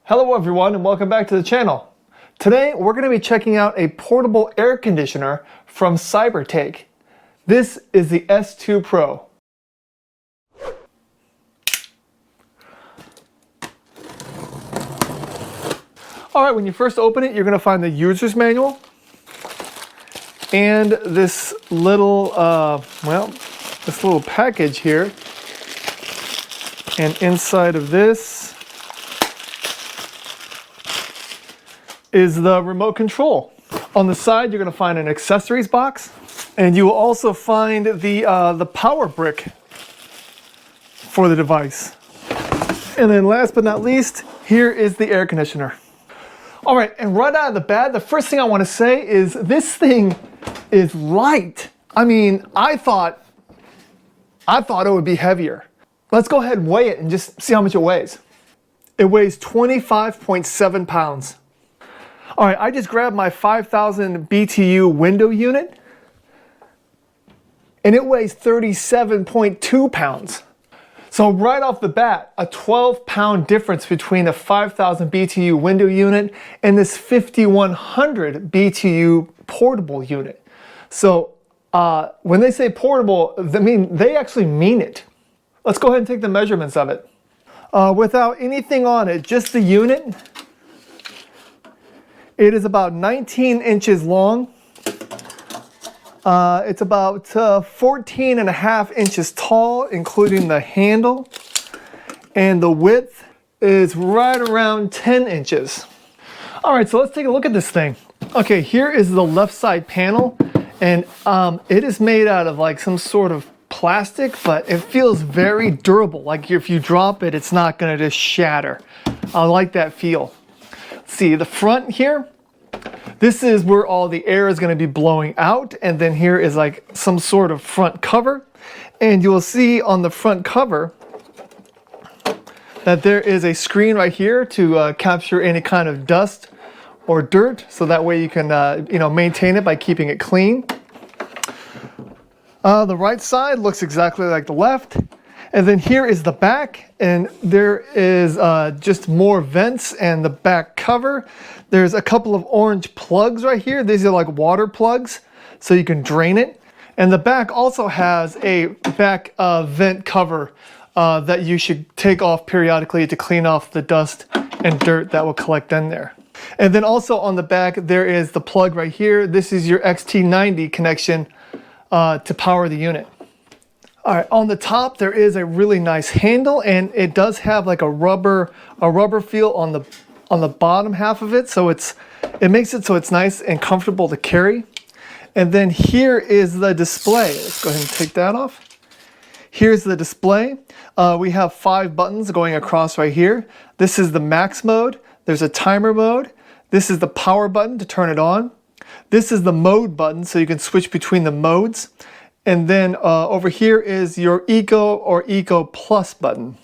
Hello everyone and welcome back to the channel. Today we're going to be checking out a portable air conditioner from CyberTake. This is the S2 Pro. Alright, when you first open it, you're going to find the user's manual and this little, this little package here. And inside of this is the remote control. On the side, you're going to find an accessories box, and you will also find the power brick for the device. And then last but not least, here is the air conditioner. All right, and right out of the bat, the first thing I want to say is this thing is light. I mean, I thought it would be heavier. Let's go ahead and weigh it and just see how much it weighs. It weighs 25.7 pounds. All right, I just grabbed my 5,000 BTU window unit, and it weighs 37.2 pounds. So right off the bat, a 12-pound difference between the 5,000 BTU window unit and this 5,100 BTU portable unit. So when they say portable, they actually mean it. Let's go ahead and take the measurements of it. Without anything on it, just the unit. It is about 19 inches long. It's about 14.5 inches tall, including the handle. And the width is right around 10 inches. All right, so let's take a look at this thing. Okay, here is the left side panel. And it is made out of like some sort of plastic, but it feels very durable. Like if you drop it, it's not gonna just shatter. I like that feel. See the front here, this is where all the air is going to be blowing out, and then here is like some sort of front cover, and you will see on the front cover that there is a screen right here to capture any kind of dust or dirt, so that way you can maintain it by keeping it clean. The right side looks exactly like the left. And then here is the back, and there is just more vents and the back cover. There's a couple of orange plugs right here. These are like water plugs, so you can drain it. And the back also has a back vent cover that you should take off periodically to clean off the dust and dirt that will collect in there. And then also on the back, there is the plug right here. This is your XT90 connection to power the unit. All right, on the top there is a really nice handle, and it does have like a rubber feel on the bottom half of it, so it makes it so it's nice and comfortable to carry. And then here is the display. Let's go ahead and take that off. Here's the display. We have 5 buttons going across right here. This is the max mode. There's a timer mode. This is the power button to turn it on. This is the mode button, so you can switch between the modes. And then over here is your Eco or Eco Plus button.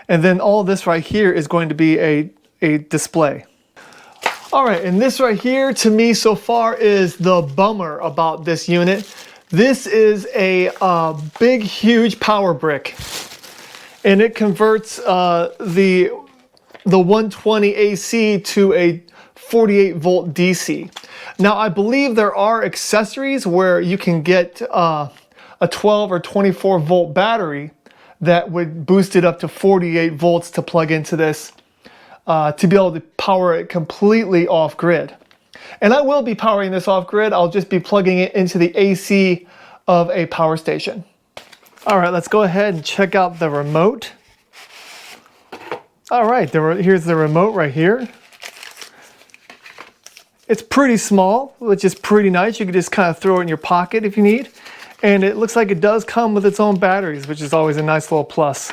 And then all this right here is going to be a display. All right, and this right here to me so far is the bummer about this unit. This is a big, huge power brick. And it converts the 120 AC to a 48 volt DC. Now I believe there are accessories where you can get a 12 or 24 volt battery that would boost it up to 48 volts to plug into this to be able to power it completely off grid. And I will be powering this off grid. I'll just be plugging it into the AC of a power station. All right, let's go ahead and check out the remote. All right, here's the remote right here. It's pretty small, which is pretty nice. You can just kind of throw it in your pocket if you need. And it looks like it does come with its own batteries, which is always a nice little plus.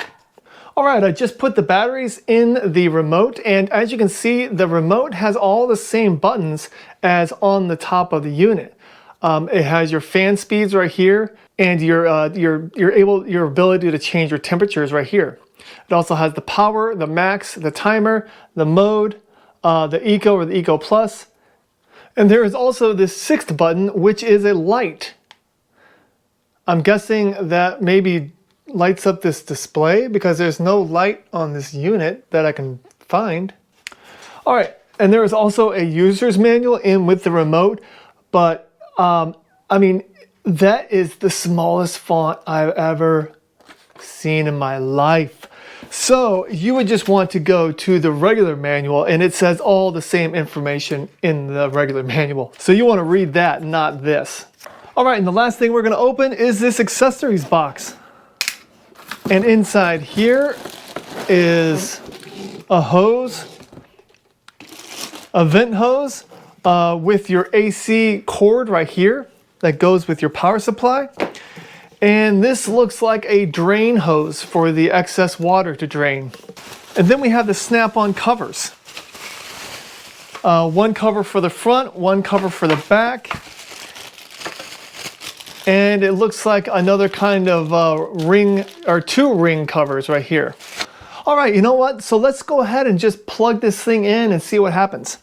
All right, I just put the batteries in the remote, and as you can see, the remote has all the same buttons as on the top of the unit. It has your fan speeds right here, and your ability to change your temperatures right here. It also has the power, the max, the timer, the mode, the Eco or the Eco Plus. And there is also this 6th button, which is a light. I'm guessing that maybe lights up this display because there's no light on this unit that I can find. All right, and there is also a user's manual in with the remote, but I mean, that is the smallest font I've ever seen in my life. So you would just want to go to the regular manual, and it says all the same information in the regular manual. So you want to read that, not this. All right, and the last thing we're going to open is this accessories box. And inside here is a hose, a vent hose with your AC cord right here that goes with your power supply. And this looks like a drain hose for the excess water to drain. And then we have the snap-on covers. One cover for the front, one cover for the back. And it looks like another kind of ring, or 2 ring covers right here. All right, you know what? So let's go ahead and just plug this thing in and see what happens.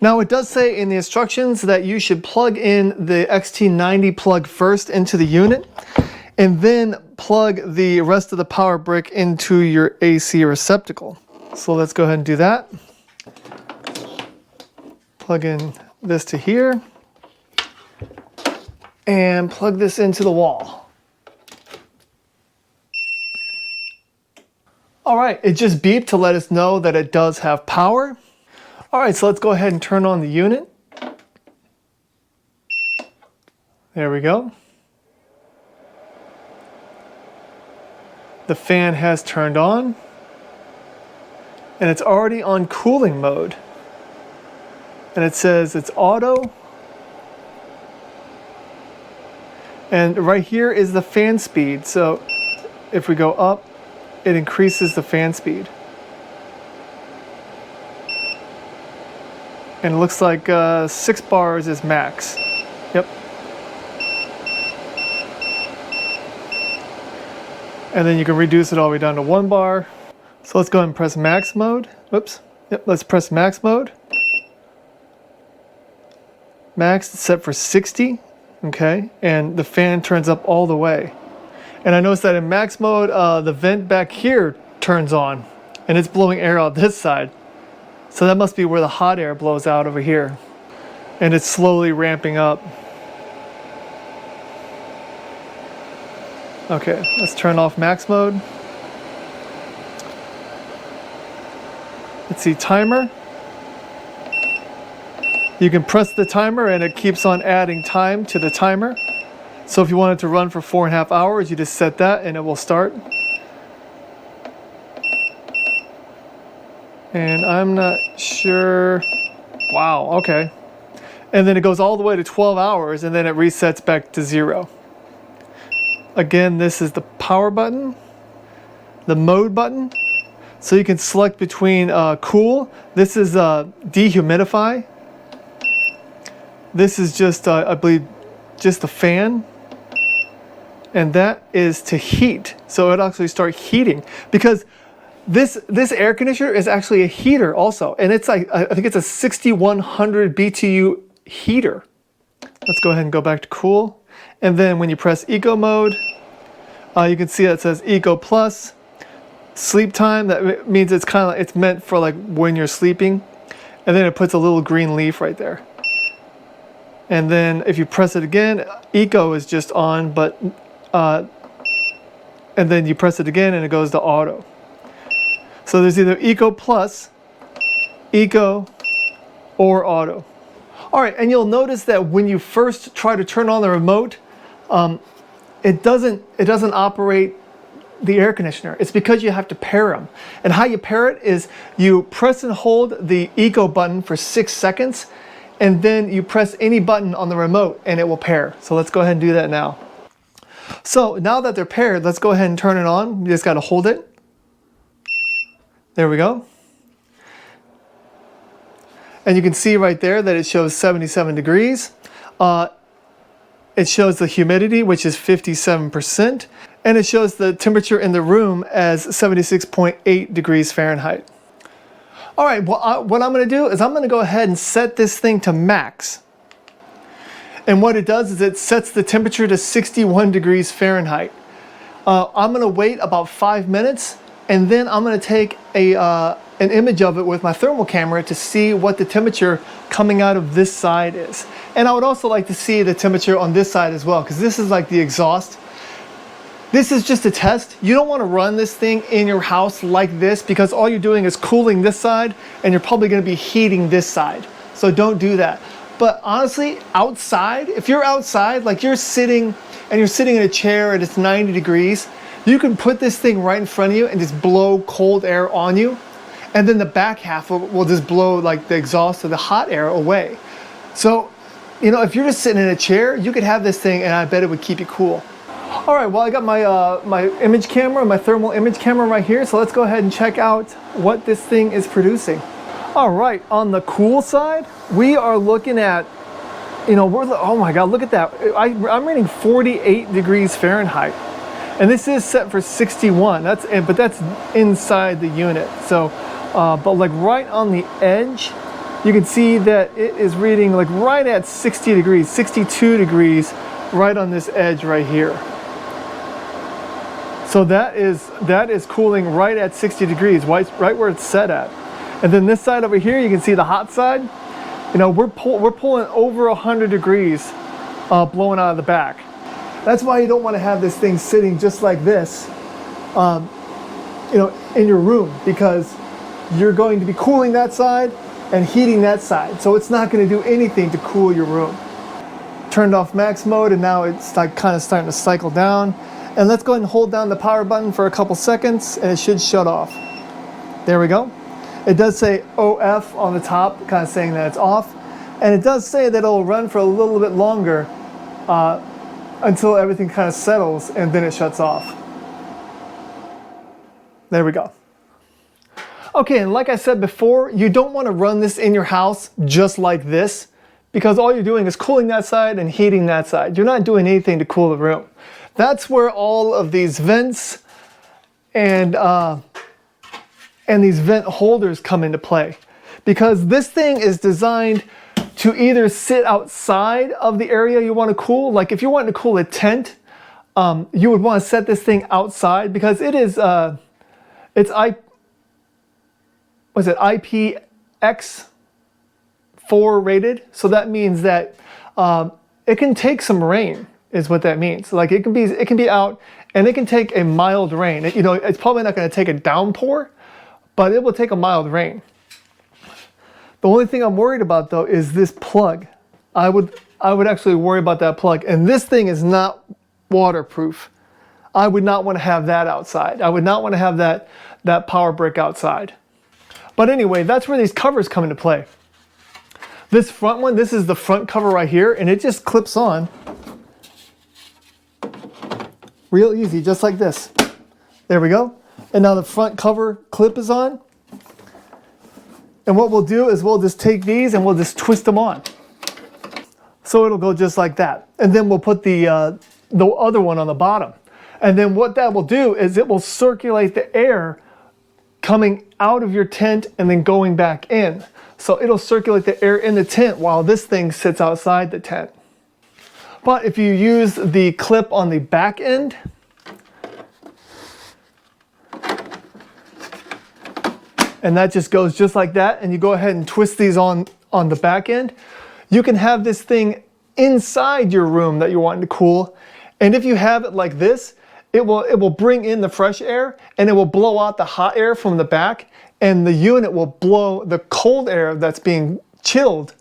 Now it does say in the instructions that you should plug in the XT90 plug first into the unit and then plug the rest of the power brick into your AC receptacle. So let's go ahead and do that. Plug in this to here and plug this into the wall. All right, it just beeped to let us know that it does have power. All right, so let's go ahead and turn on the unit. There we go. The fan has turned on, and it's already on cooling mode. And it says it's auto. And right here is the fan speed. So if we go up, it increases the fan speed. And it looks like 6 bars is max. Yep. And then you can reduce it all the way down to 1 bar. So let's go ahead and press max mode. Whoops. Yep, let's press max mode. Max is set for 60. Okay. And the fan turns up all the way. And I noticed that in max mode, the vent back here turns on. And it's blowing air out this side. So that must be where the hot air blows out over here. And it's slowly ramping up. Okay, let's turn off max mode. Let's see, timer. You can press the timer and it keeps on adding time to the timer. So if you want it to run for 4.5 hours, you just set that and it will start. And I'm not sure. Wow, okay. And then it goes all the way to 12 hours and then it resets back to 0. Again, this is the power button, the mode button. So you can select between cool. This is dehumidify. This is just, I believe, just the fan. And that is to heat. So it'll actually start heating because this air conditioner is actually a heater also, and it's like, I think it's a 6100 BTU heater. Let's go ahead and go back to cool. And then when you press eco mode, you can see that it says eco plus sleep time. That means it's kind of, it's meant for like when you're sleeping. And then it puts a little green leaf right there. And then if you press it again, eco is just on, but and then you press it again and it goes to auto. So there's either Eco Plus, Eco, or Auto. All right, and you'll notice that when you first try to turn on the remote, it doesn't operate the air conditioner. It's because you have to pair them. And how you pair it is you press and hold the Eco button for 6 seconds, and then you press any button on the remote and it will pair. So let's go ahead and do that now. So now that they're paired, let's go ahead and turn it on. You just got to hold it. There we go. And you can see right there that it shows 77 degrees. It shows the humidity, which is 57%. And it shows the temperature in the room as 76.8 degrees Fahrenheit. All right, well, what I'm going to do is I'm going to go ahead and set this thing to max. And what it does is it sets the temperature to 61 degrees Fahrenheit. I'm going to wait about 5 minutes and then I'm going to take an image of it with my thermal camera to see what the temperature coming out of this side is. And I would also like to see the temperature on this side as well, because this is like the exhaust. This is just a test. You don't want to run this thing in your house like this, because all you're doing is cooling this side and you're probably going to be heating this side. So don't do that. But honestly, outside, if you're outside, like you're sitting in a chair and it's 90 degrees, you can put this thing right in front of you and just blow cold air on you. And then the back half will just blow like the exhaust or the hot air away. So, you know, if you're just sitting in a chair, you could have this thing and I bet it would keep you cool. All right, well, I got my image camera, my thermal image camera right here. So let's go ahead and check out what this thing is producing. All right, on the cool side, we are looking at, you know, oh my God, look at that. I'm reading 48 degrees Fahrenheit. And this is set for 61, but that's inside the unit. So, but like right on the edge, you can see that it is reading like right at 60 degrees, 62 degrees, right on this edge right here. So that is cooling right at 60 degrees, right where it's set at. And then this side over here, you can see the hot side. You know, we're pulling over 100 degrees blowing out of the back. That's why you don't want to have this thing sitting just like this, you know, in your room, because you're going to be cooling that side and heating that side. So it's not going to do anything to cool your room. Turned off max mode, and now it's like kind of starting to cycle down. And let's go ahead and hold down the power button for a couple seconds and it should shut off. There we go. It does say OF on the top, kind of saying that it's off. And it does say that it'll run for a little bit longer until everything kind of settles, and then it shuts off. There we go. Okay, and like I said before, you don't want to run this in your house just like this, because all you're doing is cooling that side and heating that side. You're not doing anything to cool the room. That's where all of these vents and these vent holders come into play, because this thing is designed to either sit outside of the area you want to cool. Like if you're wanting to cool a tent, you would want to set this thing outside, because it is it's IPX4 rated. So that means that it can take some rain, is what that means. Like it can be out and it can take a mild rain. You know, it's probably not going to take a downpour, but it will take a mild rain. The only thing I'm worried about though is this plug. I would actually worry about that plug. And this thing is not waterproof. I would not want to have that outside. I would not want to have that power brick outside. But anyway, that's where these covers come into play. This front one, this is the front cover right here, and it just clips on real easy, just like this. There we go. And now the front cover clip is on. And what we'll do is we'll just take these and we'll just twist them on. So it'll go just like that. And then we'll put the other one on the bottom. And then what that will do is it will circulate the air coming out of your tent and then going back in. So it'll circulate the air in the tent while this thing sits outside the tent. But if you use the clip on the back end, and that just goes just like that, and you go ahead and twist these on the back end, you can have this thing inside your room that you're wanting to cool. And if you have it like this, it will bring in the fresh air and it will blow out the hot air from the back, and the unit will blow the cold air that's being chilled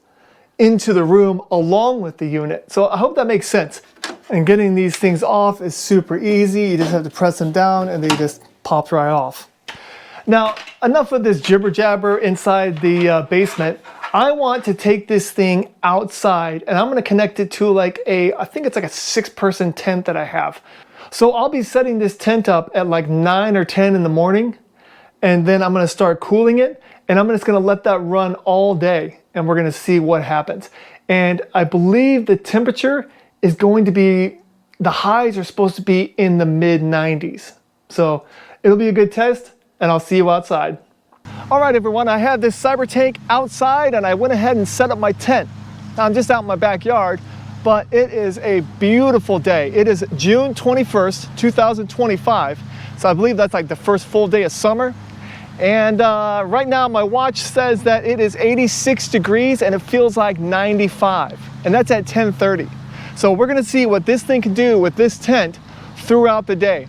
into the room along with the unit. So I hope that makes sense. And getting these things off is super easy. You just have to press them down and they just pop right off. Now, enough of this jibber jabber inside the basement. I want to take this thing outside, and I'm going to connect it to like I think it's like a 6-person tent that I have. So I'll be setting this tent up at like 9 or 10 in the morning, and then I'm going to start cooling it, and I'm just going to let that run all day, and we're going to see what happens. And I believe the temperature is going to be, the highs are supposed to be in the mid 90s. So it'll be a good test, and I'll see you outside. All right, everyone, I have this CyberTake outside, and I went ahead and set up my tent. Now, I'm just out in my backyard, but it is a beautiful day. It is June 21st, 2025. So I believe that's like the first full day of summer. And right now my watch says that it is 86 degrees and it feels like 95. And that's at 10:30. So we're gonna see what this thing can do with this tent throughout the day.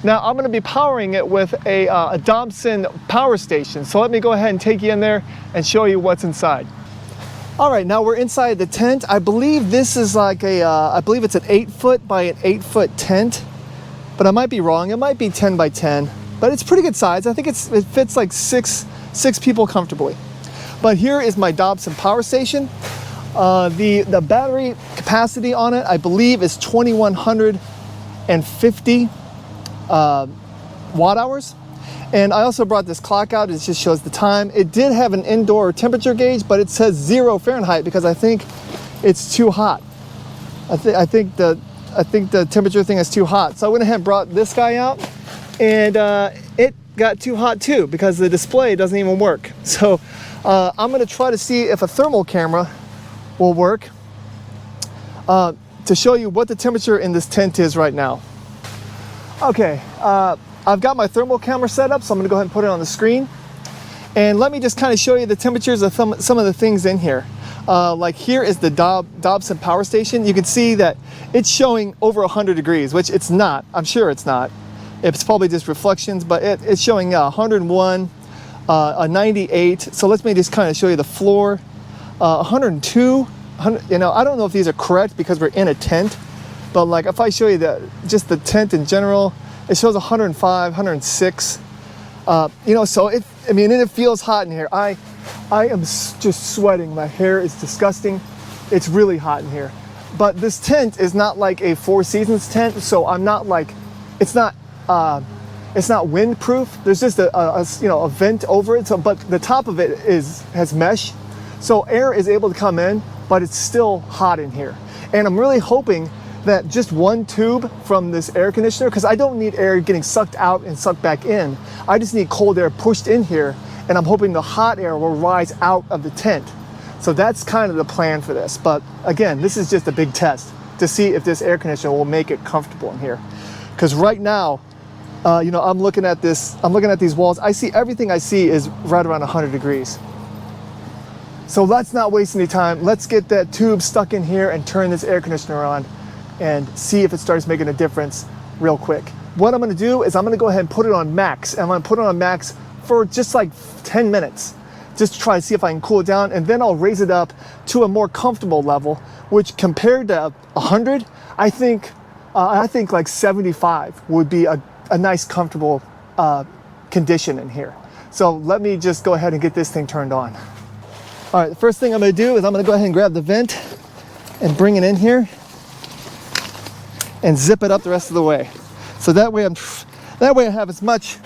Now I'm gonna be powering it with a Dobson power station. So let me go ahead and take you in there and show you what's inside. All right, now we're inside the tent. I believe this is like I believe it's an 8-foot by an 8-foot tent, but I might be wrong. It might be 10 by 10, but it's pretty good size. I think it fits like six people comfortably. But here is my Dobson power station. The battery capacity on it, I believe, is 2,150 watt hours. And I also brought this clock out. It just shows the time. It did have an indoor temperature gauge, but it says 0 Fahrenheit because I think it's too hot. I think the temperature thing is too hot. So I went ahead and brought this guy out, and it got too hot too because the display doesn't even work. So I'm gonna try to see if a thermal camera will work to show you what the temperature in this tent is right now. Okay, I've got my thermal camera set up, so I'm gonna go ahead and put it on the screen. And let me just kind of show you the temperatures of some of the things in here. Like here is the Dobson power station. You can see that it's showing over 100 degrees, which it's not. I'm sure it's not. It's probably just reflections, but it's showing 101, a 98. So let me just kind of show you the floor. 102, you know, I don't know if these are correct because we're in a tent, but like if I show you just the tent in general, it shows 105, 106. You know, so it feels hot in here. I am just sweating. My hair is disgusting. It's really hot in here. But this tent is not like a Four Seasons tent, so I'm not like, it's not windproof. There's just a vent over it. So, but the top of it has mesh, so air is able to come in, but it's still hot in here. And I'm really hoping that just one tube from this air conditioner, because I don't need air getting sucked out and sucked back in. I just need cold air pushed in here, and I'm hoping the hot air will rise out of the tent. So that's kind of the plan for this. But again, this is just a big test to see if this air conditioner will make it comfortable in here. Because right now, you know, I'm looking at these walls. I see everything I see is right around 100 degrees. So let's not waste any time. Let's get that tube stuck in here and turn this air conditioner on and see if it starts making a difference real quick. What I'm gonna do is I'm gonna go ahead and put it on max. I'm gonna put it on max for just like 10 minutes, just to try to see if I can cool it down, and then I'll raise it up to a more comfortable level, which compared to 100, I think like 75 would be a nice comfortable condition in here. So let me just go ahead and get this thing turned on. All right, the first thing I'm gonna do is I'm gonna go ahead and grab the vent and bring it in here and zip it up the rest of the way. So that way I have as much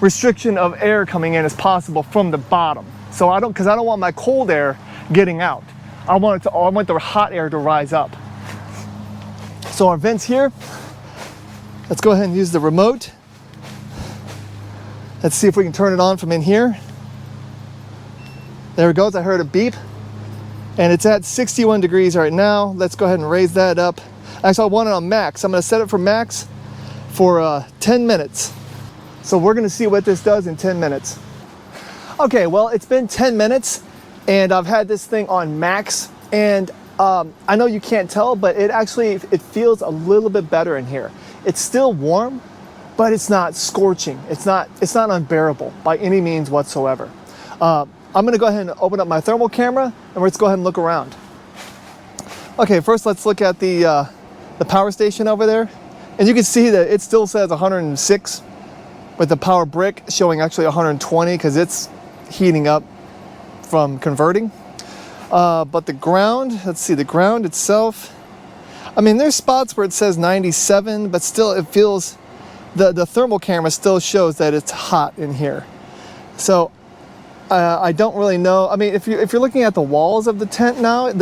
restriction of air coming in as possible from the bottom. So because I don't want my cold air getting out. I want the hot air to rise up. So our vent's here. Let's go ahead and use the remote. Let's see if we can turn it on from in here. There it goes, I heard a beep. And it's at 61 degrees right now. Let's go ahead and raise that up. Actually, I want it on max. I'm gonna set it for max for 10 minutes. So we're gonna see what this does in 10 minutes. Okay, well, it's been 10 minutes and I've had this thing on max, and I know you can't tell, but it feels a little bit better in here. It's still warm, but it's not scorching. It's not unbearable by any means whatsoever. I'm gonna go ahead and open up my thermal camera and let's go ahead and look around. Okay, first let's look at the power station over there. And you can see that it still says 106 with the power brick showing actually 120 because it's heating up from converting. But the ground, let's see, the ground itself, I mean, there's spots where it says 97, but still it feels, the thermal camera still shows that it's hot in here. So I don't really know. I mean, if you're looking at the walls of the tent now,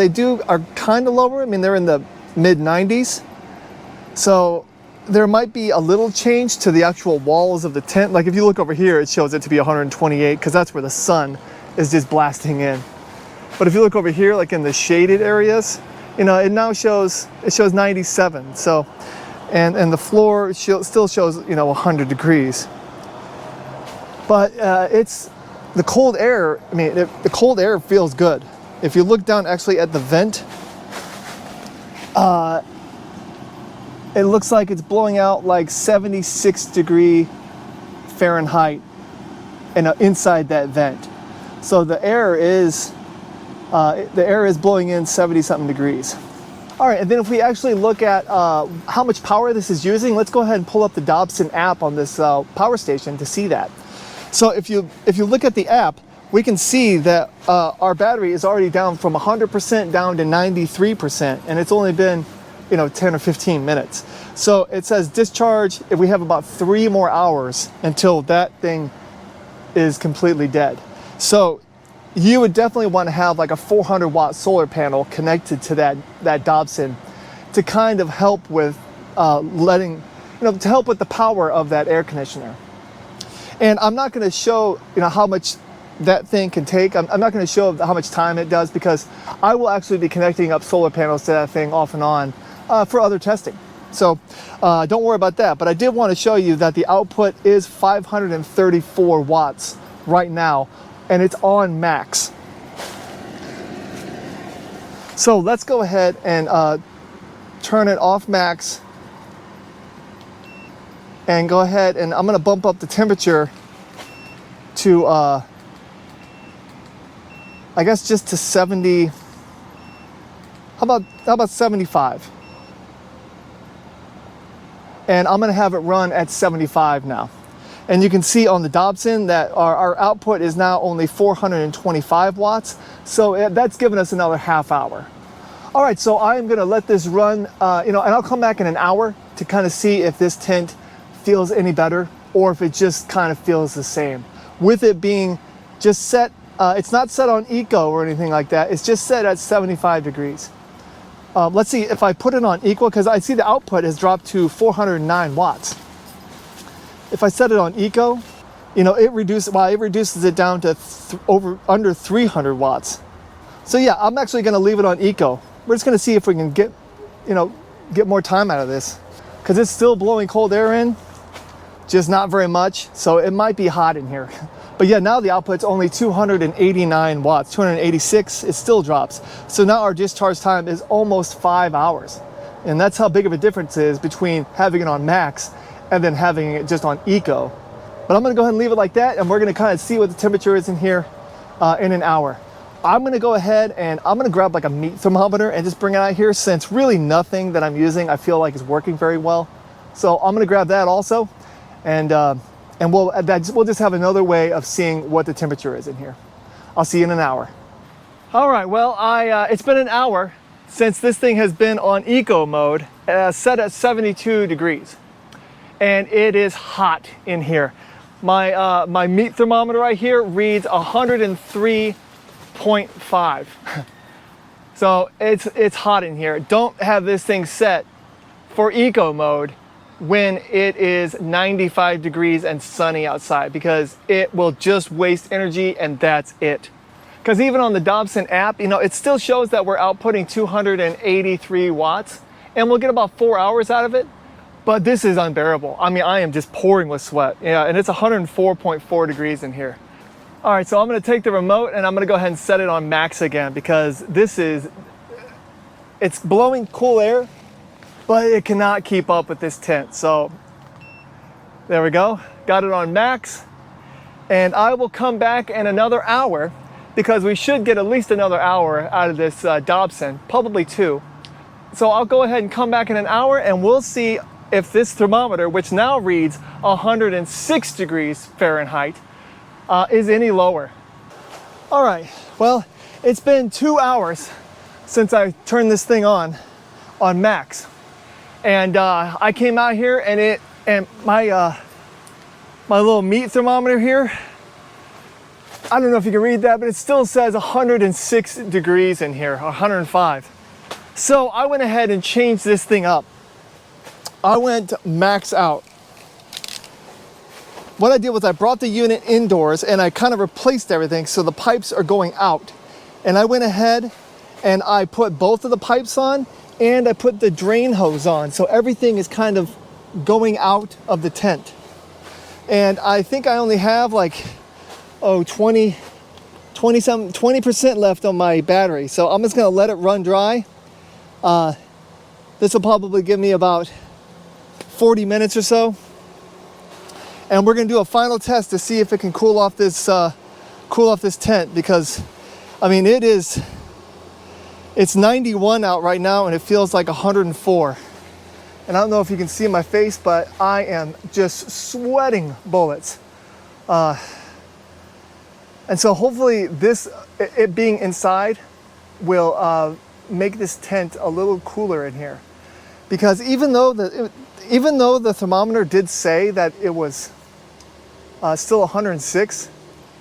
are kind of lower. I mean, they're in the mid 90s. So there might be a little change to the actual walls of the tent. Like if you look over here, it shows it to be 128 because that's where the sun is just blasting in. But if you look over here, like in the shaded areas, you know, it now shows 97. So, and the floor still shows, you know, 100 degrees. But it's the cold air. I mean, the cold air feels good. If you look down actually at the vent, it looks like it's blowing out like 76 degree Fahrenheit inside that vent. So the air is blowing in 70 something degrees. All right, and then if we actually look at how much power this is using, let's go ahead and pull up the Dobson app on this power station to see that. So if you look at the app, we can see that our battery is already down from 100% down to 93%, and it's only been, you know, 10 or 15 minutes. So it says discharge if we have about 3 more hours until that thing is completely dead. So you would definitely want to have like a 400 watt solar panel connected to that Dobson to kind of help with to help with the power of that air conditioner. And I'm not going to show, you know, how much that thing can take. I'm not going to show how much time it does, because I will actually be connecting up solar panels to that thing off and on for other testing. So don't worry about that. But I did want to show you that the output is 534 watts right now, and it's on max. So let's go ahead and turn it off max, and go ahead, and I'm going to bump up the temperature to I guess just to 70. How about 75? And I'm going to have it run at 75 now. And you can see on the Dobson that our output is now only 425 watts. So that's given us another half hour. All right, so I'm going to let this run, and I'll come back in an hour to kind of see if this tent feels any better, or if it just kind of feels the same. With it being just set, it's not set on eco or anything like that. It's just set at 75 degrees. Let's see if I put it on equal, because I see the output has dropped to 409 watts. If I set it on eco, it reduces it down to under 300 watts. So yeah, I'm actually going to leave it on eco. We're just going to see if we can get more time out of this, because it's still blowing cold air in, just not very much. So it might be hot in here. But yeah, now the output's only 289 watts, 286, it still drops. So now our discharge time is almost 5 hours. And that's how big of a difference it is between having it on max and then having it just on eco. But I'm gonna go ahead and leave it like that, and we're gonna kind of see what the temperature is in here in an hour. I'm gonna go ahead and I'm gonna grab like a meat thermometer and just bring it out here, since really nothing that I'm using I feel like is working very well. So I'm gonna grab that also, and we'll just have another way of seeing what the temperature is in here. I'll see you in an hour. All right, well, it's been an hour since this thing has been on eco mode, set at 72 degrees. And it is hot in here. My meat thermometer right here reads 103.5. So it's hot in here. Don't have this thing set for eco mode when it is 95 degrees and sunny outside, because it will just waste energy, and that's it. Because even on the Dobson app, it still shows that we're outputting 283 watts, and we'll get about 4 hours out of it. But this is unbearable. I mean, I am just pouring with sweat. Yeah, and it's 104.4 degrees in here. All right, so I'm gonna take the remote and I'm gonna go ahead and set it on max again, because it's blowing cool air, but it cannot keep up with this tent. So there we go, got it on max. And I will come back in another hour, because we should get at least another hour out of this Dobson, probably 2. So I'll go ahead and come back in an hour, and we'll see if this thermometer, which now reads 106 degrees Fahrenheit, is any lower. All right, well, it's been 2 hours since I turned this thing on max. And I came out here, and my little meat thermometer here, I don't know if you can read that, but it still says 106 degrees in here, 105. So I went ahead and changed this thing up. I went max out. What I did was I brought the unit indoors and I kind of replaced everything, so the pipes are going out. And I went ahead and I put both of the pipes on, and I put the drain hose on, so everything is kind of going out of the tent. And I think I only have like 20% left on my battery, so I'm just gonna let it run dry. This will probably give me about 40 minutes or so, and we're gonna do a final test to see if it can cool off this tent, because I mean it's 91 out right now and it feels like 104. And I don't know if you can see my face, but I am just sweating bullets. And so hopefully it being inside will make this tent a little cooler in here. Because even though the thermometer did say that it was still 106,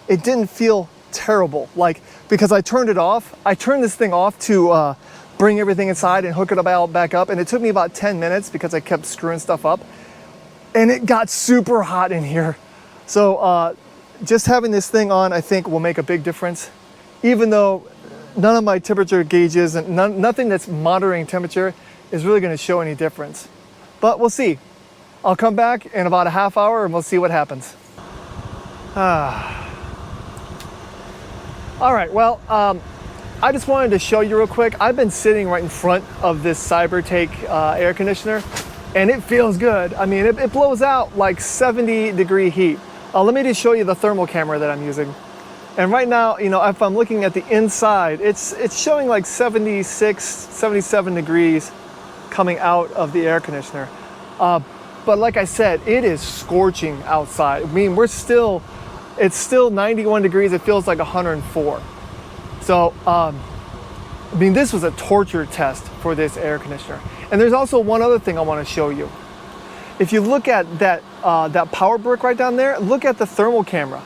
it didn't feel terrible. Like, because I turned it off. I turned this thing off to bring everything inside and hook it back up, and it took me about 10 minutes because I kept screwing stuff up, and it got super hot in here. So just having this thing on, I think, will make a big difference, even though none of my temperature gauges and nothing that's monitoring temperature is really going to show any difference. But we'll see. I'll come back in about a half hour and we'll see what happens. All right, well, I just wanted to show you real quick. I've been sitting right in front of this CyberTake air conditioner, and it feels good. I mean, it blows out like 70-degree heat. Let me just show you the thermal camera that I'm using. And right now, you know, if I'm looking at the inside, it's showing like 76, 77 degrees coming out of the air conditioner. But like I said, it is scorching outside. I mean, it's still 91 degrees. It feels like 104. So, I mean, this was a torture test for this air conditioner. And there's also one other thing I want to show you. If you look at that power brick right down there, look at the thermal camera.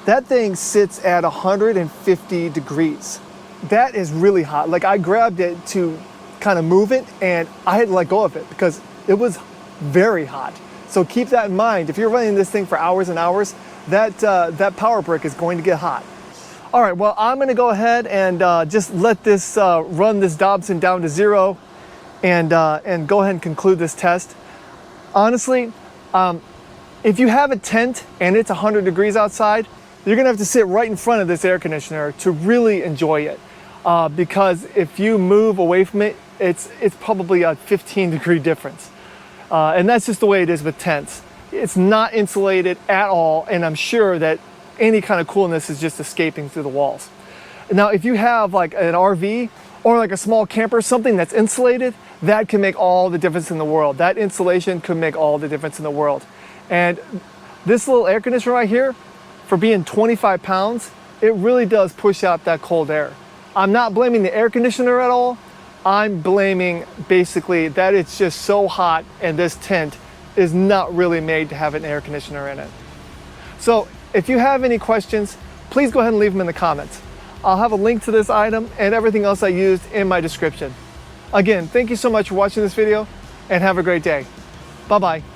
That thing sits at 150 degrees. That is really hot. Like, I grabbed it to kind of move it, and I had to let go of it because it was very hot. So keep that in mind. If you're running this thing for hours and hours, that power brick is going to get hot. All right, well, I'm gonna go ahead and just let this run this Dobson down to 0 and go ahead and conclude this test. Honestly, if you have a tent and it's 100 degrees outside, you're gonna have to sit right in front of this air conditioner to really enjoy it. Because if you move away from it, it's probably a 15-degree difference. And that's just the way it is with tents. It's not insulated at all, and I'm sure that any kind of coolness is just escaping through the walls. Now, if you have like an RV or like a small camper, something that's insulated, that can make all the difference in the world. That insulation could make all the difference in the world. And this little air conditioner right here, for being 25 pounds, it really does push out that cold air. I'm not blaming the air conditioner at all. I'm blaming basically that it's just so hot and this tent is not really made to have an air conditioner in it. So if you have any questions, please go ahead and leave them in the comments. I'll have a link to this item and everything else I used in my description. Again, thank you so much for watching this video and have a great day. Bye-bye.